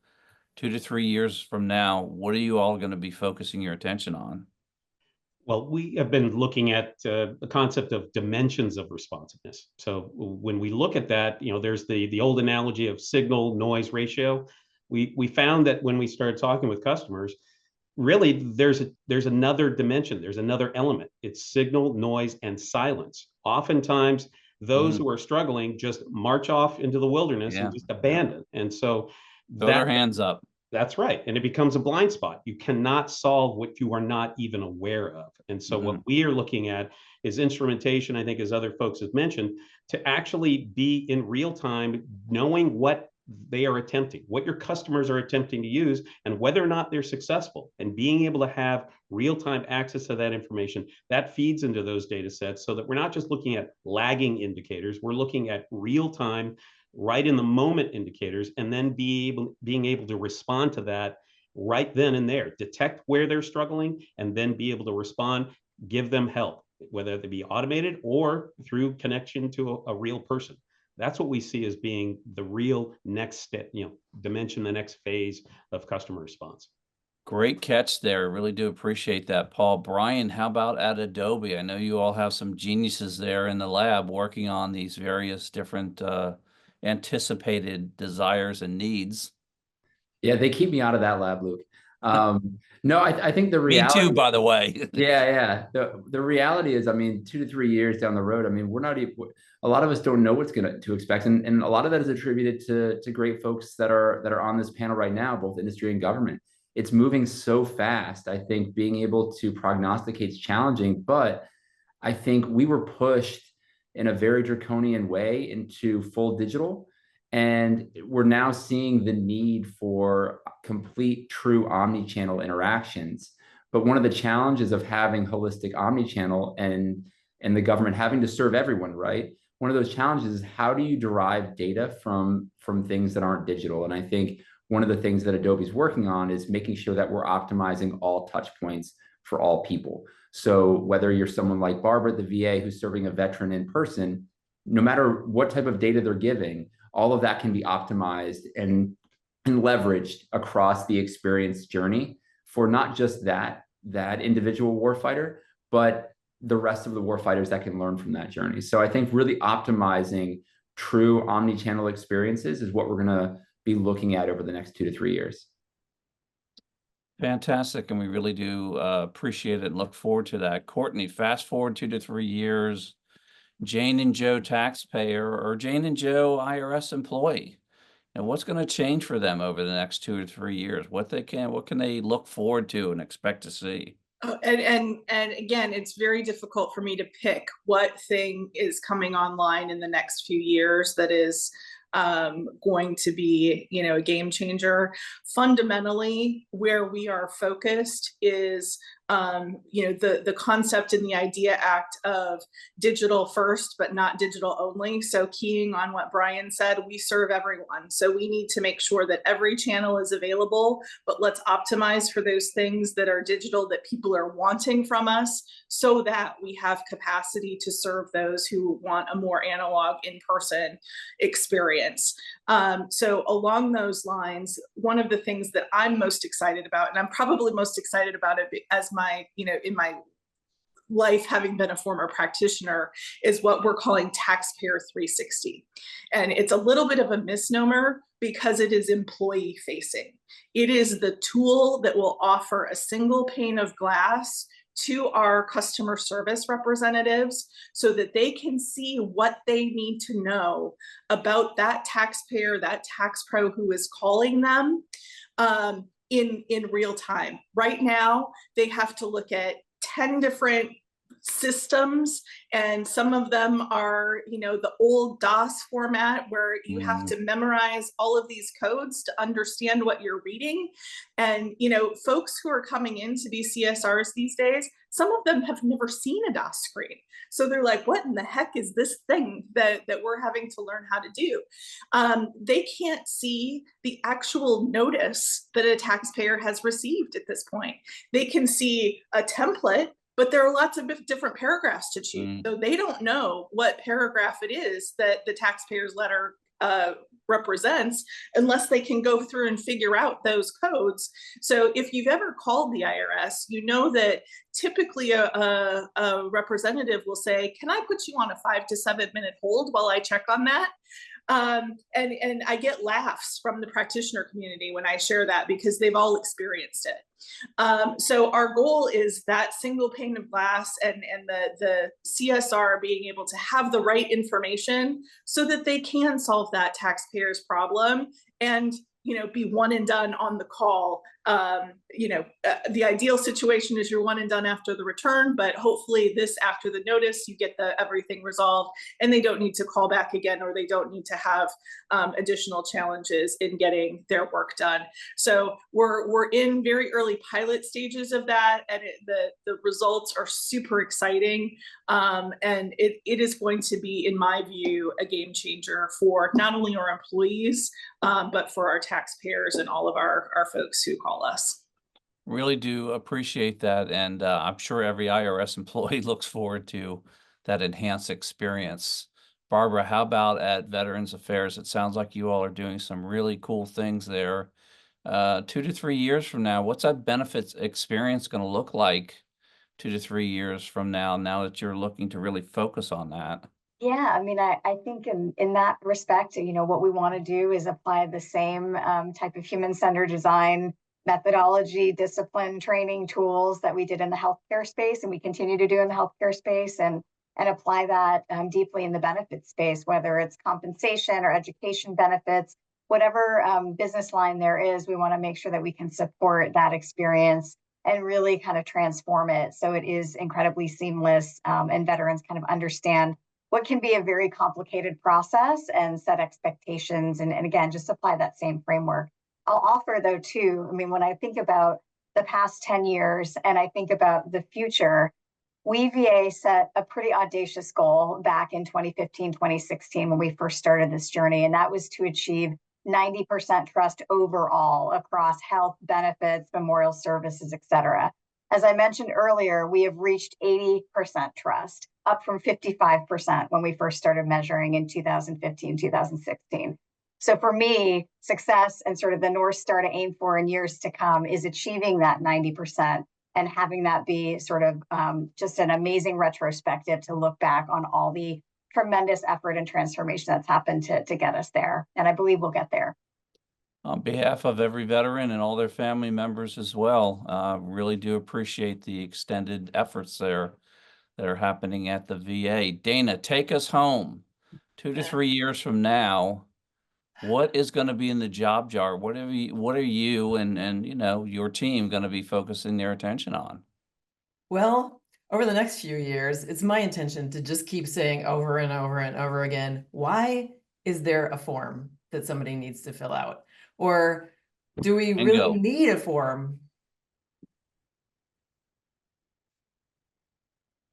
2 to 3 years from now, what are you all going to be focusing your attention on? Well, we have been looking at the concept of dimensions of responsiveness. So when we look at that, there's the old analogy of signal noise ratio. We found that when we started talking with customers, really there's another dimension, there's another element. It's signal, noise, and silence. Oftentimes, those who are struggling just march off into the wilderness and just abandon. And so throw their hands up. That's right. And it becomes a blind spot. You cannot solve what you are not even aware of. And so what we are looking at is instrumentation, I think, as other folks have mentioned, to actually be in real time, knowing what they are attempting, what your customers are attempting to use, and whether or not they're successful. And being able to have real-time access to that information, that feeds into those data sets so that we're not just looking at lagging indicators, we're looking at real-time, right in the moment indicators, and then being able to respond to that right then and there, detect where they're struggling, and then be able to respond, give them help, whether they be automated or through connection to a real person. That's what we see as being the real next step, dimension, the next phase of customer response. Great catch there. Really do appreciate that, Paul. Brian, how about at Adobe? I know you all have some geniuses there in the lab working on these various different anticipated desires and needs. Yeah, they keep me out of that lab, Luke. No, I think the Me reality. too, by the way. Yeah. The reality is, I mean, 2 to 3 years down the road, I mean, we're not even, a lot of us don't know what's to expect. And a lot of that is attributed to great folks that are on this panel right now, both industry and government. It's moving so fast. I think being able to prognosticate is challenging, but I think we were pushed in a very draconian way into full digital. And we're now seeing the need for complete, true omni-channel interactions. But one of the challenges of having holistic omni-channel and the government having to serve everyone, right? One of those challenges is how do you derive data from things that aren't digital? And I think one of the things that Adobe's working on is making sure that we're optimizing all touch points for all people. So whether you're someone like Barbara at the VA who's serving a veteran in person, no matter what type of data they're giving, all of that can be optimized and leveraged across the experience journey for not just that individual warfighter, but the rest of the warfighters that can learn from that journey. So I think really optimizing true omni-channel experiences is what we're going to be looking at over the next 2 to 3 years. Fantastic. And we really do appreciate it and look forward to that. Courtney, fast forward 2 to 3 years, Jane and Joe taxpayer or Jane and Joe IRS employee. And what's going to change for them over the next 2 to 3 years? What can they look forward to and expect to see? And again, it's very difficult for me to pick what thing is coming online in the next few years that is going to be, a game changer. Fundamentally, where we are focused is, the concept in the IDEA Act of digital first, but not digital only. So keying on what Brian said, we serve everyone. So we need to make sure that every channel is available, but let's optimize for those things that are digital that people are wanting from us so that we have capacity to serve those who want a more analog in-person experience. So along those lines, one of the things that I'm most excited about, and I'm probably most excited about it as my, in my life, having been a former practitioner, is what we're calling Taxpayer 360. And it's a little bit of a misnomer because it is employee facing. It is the tool that will offer a single pane of glass to our customer service representatives so that they can see what they need to know about that taxpayer, that tax pro who is calling them in real time. Right now, they have to look at 10 different systems, and some of them are, the old DOS format where you have to memorize all of these codes to understand what you're reading. And, folks who are coming in to be CSRs these days, some of them have never seen a DOS screen. So they're like, what in the heck is this thing that we're having to learn how to do? They can't see the actual notice that a taxpayer has received at this point. They can see a template, but there are lots of different paragraphs to choose. So they don't know what paragraph it is that the taxpayer's letter represents unless they can go through and figure out those codes. So if you've ever called the IRS, you know that typically a representative will say, can I put you on a 5 to 7 minute hold while I check on that? And I get laughs from the practitioner community when I share that because they've all experienced it. So our goal is that single pane of glass and the CSR being able to have the right information so that they can solve that taxpayer's problem and be one and done on the call the ideal situation is you're one and done after the return, but hopefully this after the notice, you get everything resolved and they don't need to call back again, or they don't need to have additional challenges in getting their work done. So we're in very early pilot stages of that, and the results are super exciting. And it is going to be, in my view, a game changer for not only our employees, but for our taxpayers and all of our folks who call us. Really do appreciate that, and I'm sure every IRS employee looks forward to that enhanced experience. Barbara, how about at Veterans Affairs? It sounds like you all are doing some really cool things there. 2 to 3 years from now, what's that benefits experience going to look like 2 to 3 years from now that you're looking to really focus on that? Yeah, I mean, I think in that respect, what we want to do is apply the same type of human-centered design methodology, discipline, training tools that we did in the healthcare space, and we continue to do in the healthcare space, and apply that deeply in the benefits space, whether it's compensation or education benefits, whatever business line there is. We want to make sure that we can support that experience and really kind of transform it so it is incredibly seamless, and veterans kind of understand what can be a very complicated process and set expectations, and again, just apply that same framework. I'll offer though too, I mean, when I think about the past 10 years and I think about the future, we VA set a pretty audacious goal back in 2015, 2016 when we first started this journey, and that was to achieve 90% trust overall across health, benefits, memorial services, et cetera. As I mentioned earlier, we have reached 80% trust, up from 55% when we first started measuring in 2015, 2016. So for me, success and sort of the North Star to aim for in years to come is achieving that 90% and having that be sort of just an amazing retrospective to look back on all the tremendous effort and transformation that's happened to get us there. And I believe we'll get there. On behalf of every veteran and all their family members as well, really do appreciate the extended efforts there that are happening at the VA. Dana, take us home. 2 to 3 years from now, what is going to be in the job jar? What are you and your team going to be focusing their attention on? Well, over the next few years, it's my intention to just keep saying over and over and over again, why is there a form that somebody needs to fill out? Or do we really need a form?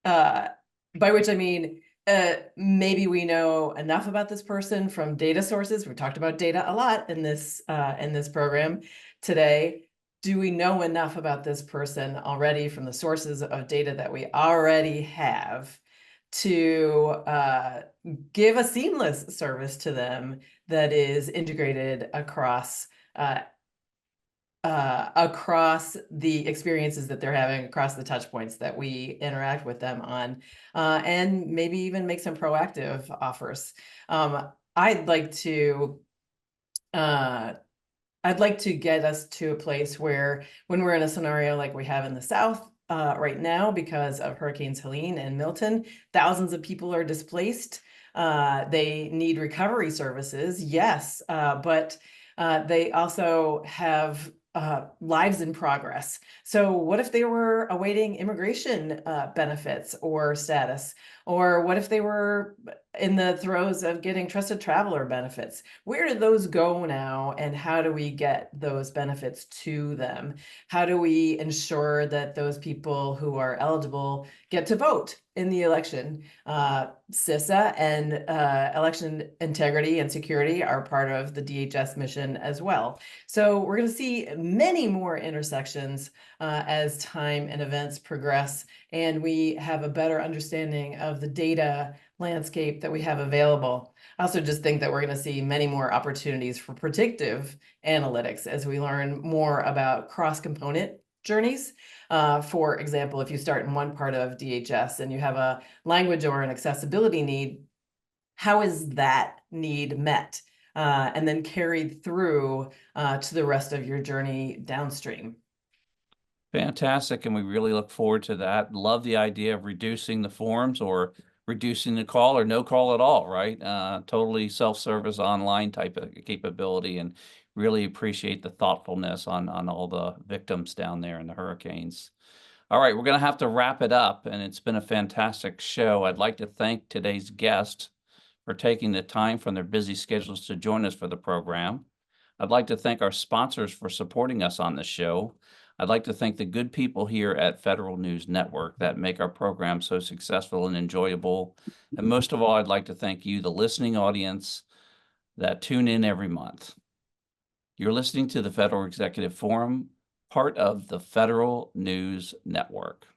By which I mean, maybe we know enough about this person from data sources. We talked about data a lot in this program today. Do we know enough about this person already from the sources of data that we already have to give a seamless service to them that is integrated across the experiences that they're having, across the touch points that we interact with them on, and maybe even make some proactive offers. I'd like to get us to a place where, when we're in a scenario like we have in the South right now because of Hurricanes Helene and Milton, thousands of people are displaced. They need recovery services, yes, but they also have lives in progress. So what if they were awaiting immigration benefits or status? Or what if they were in the throes of getting trusted traveler benefits? Where do those go now? And how do we get those benefits to them? How do we ensure that those people who are eligible get to vote in the election? CISA and election integrity and security are part of the DHS mission as well. So we're going to see many more intersections as time and events progress, and we have a better understanding of the data landscape that we have available. I also just think that we're going to see many more opportunities for predictive analytics as we learn more about cross-component journeys. For example, if you start in one part of DHS and you have a language or an accessibility need, how is that need met? And then carried through to the rest of your journey downstream. Fantastic, and we really look forward to that. Love the idea of reducing the forms or reducing the call or no call at all, right? Totally self-service online type of capability, and Really appreciate the thoughtfulness on all the victims down there in the hurricanes. All right, we're going to have to wrap it up, and it's been a fantastic show. I'd like to thank today's guest for taking the time from their busy schedules to join us for the program. I'd like to thank our sponsors for supporting us on the show. I'd like to thank the good people here at Federal News Network that make our program so successful and enjoyable. And most of all, I'd like to thank you, the listening audience, that tune in every month. You're listening to the Federal Executive Forum, part of the Federal News Network.